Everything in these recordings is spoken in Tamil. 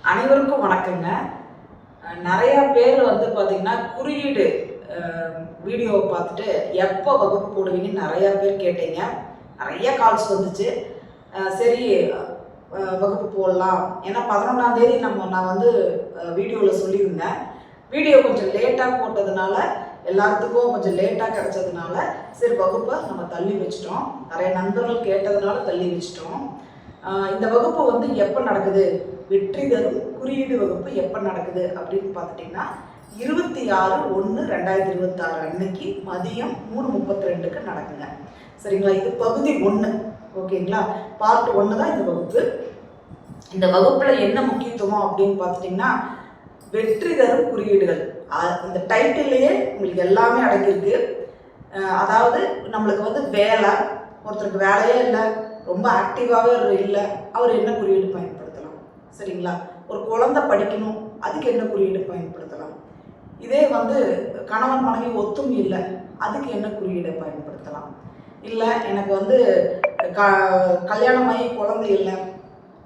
அனைவருக்கும் வணக்கங்க. நிறைய பேர் வந்து பார்த்தீங்கன்னா, குறியீடு வீடியோவை பார்த்துட்டு எப்போ வகுப்பு போடுவீங்கன்னு நிறையா பேர் கேட்டீங்க. நிறைய கால்ஸ் வந்துச்சு. சரி, வகுப்பு போடலாம். ஏன்னா 11ஆம் தேதி நான் வந்து வீடியோவில் சொல்லியிருந்தேன். வீடியோ கொஞ்சம் லேட்டாக போட்டதுனால, எல்லாத்துக்கும் கொஞ்சம் லேட்டாக கிடச்சதுனால, சரி வகுப்பை நம்ம தள்ளி வச்சிட்டோம். நிறைய நண்பர்கள் கேட்டதுனால தள்ளி வச்சிட்டோம். இந்த வகுப்பு வந்து எப்போ நடக்குது, வெற்றி தரும் குறியீடு வகுப்பு எப்போ நடக்குது அப்படின்னு பார்த்துட்டிங்கன்னா, 26/1/2026 அன்னைக்கு மதியம் 3:32க்கு நடக்குங்க. சரிங்களா? இது பகுதி 1. ஓகேங்களா? பார்ட் 1 தான் இந்த வகுப்பு. இந்த வகுப்பில் என்ன முக்கியத்துவம் அப்படின்னு பார்த்துட்டிங்கன்னா, வெற்றி தரும் குறியீடுகள். இந்த டைட்டில்லையே உங்களுக்கு எல்லாமே அடங்கியிருக்கு. அதாவது நம்மளுக்கு வந்து வேலை, ஒருத்தருக்கு வேலையே இல்லை, ரொம்ப ஆக்டிவாகவே இல்லை, அவர் என்ன குறியீடு பயன்படுத்தலாம்? சரிங்களா? ஒரு குழந்தை படிக்கணும், அதுக்கு என்ன குறியீடு பயன்படுத்தலாம்? இதே வந்து கணவன் மனைவி ஒத்துமை இல்லை, அதுக்கு என்ன குறியீடை பயன்படுத்தலாம்? இல்லை எனக்கு வந்து கல்யாணமாகி குழந்தை இல்லை,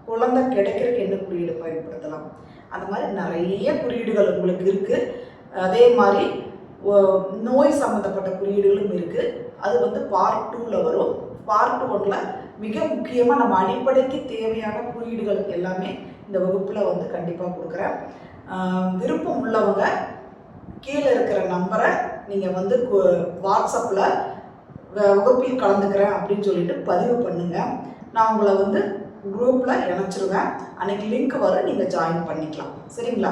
குழந்தை கிடைக்கிறதுக்கு என்ன குறியீடு பயன்படுத்தலாம்? அந்த மாதிரி நிறைய குறியீடுகள் உங்களுக்கு இருக்குது. அதே மாதிரி நோய் சம்மந்தப்பட்ட குறியீடுகளும் இருக்குது. அது வந்து பார்ட் 2ல் வரும். பார்ட் 1ல் மிக முக்கியமாக நம்ம அடிப்படைக்கு தேவையான குறியீடுகள் எல்லாமே இந்த வகுப்பில் வந்து கண்டிப்பாக கொடுக்குறேன். விருப்பம் உள்ளவங்க கீழே இருக்கிற நம்பரை நீங்கள் வந்து வாட்ஸ்அப்பில் வகுப்பில் கலந்துக்கிறேன் அப்படின்னு சொல்லிட்டு பதிவு பண்ணுங்கள். நான் உங்களை வந்து குரூப்பில் இணைச்சிருவேன். அன்றைக்கி லிங்க் வரும், நீங்கள் ஜாயின் பண்ணிக்கலாம். சரிங்களா?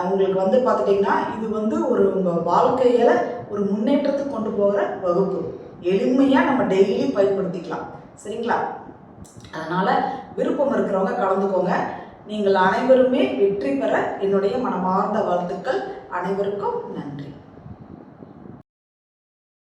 உங்களுக்கு வந்து பார்த்துட்டிங்கன்னா, இது வந்து உங்கள் வாழ்க்கையில் ஒரு முன்னேற்றத்துக்கு கொண்டு போகிற வகுப்பு. எளிமையாக நம்ம டெய்லி பயன்படுத்திக்கலாம். சரிங்களா? அதனால் விருப்பம் இருக்கிறவங்க கலந்துக்கோங்க. நீங்கள் அனைவருமே வெற்றி பெற என்னுடைய மனமார்ந்த வாழ்த்துக்கள். அனைவருக்கும் நன்றி.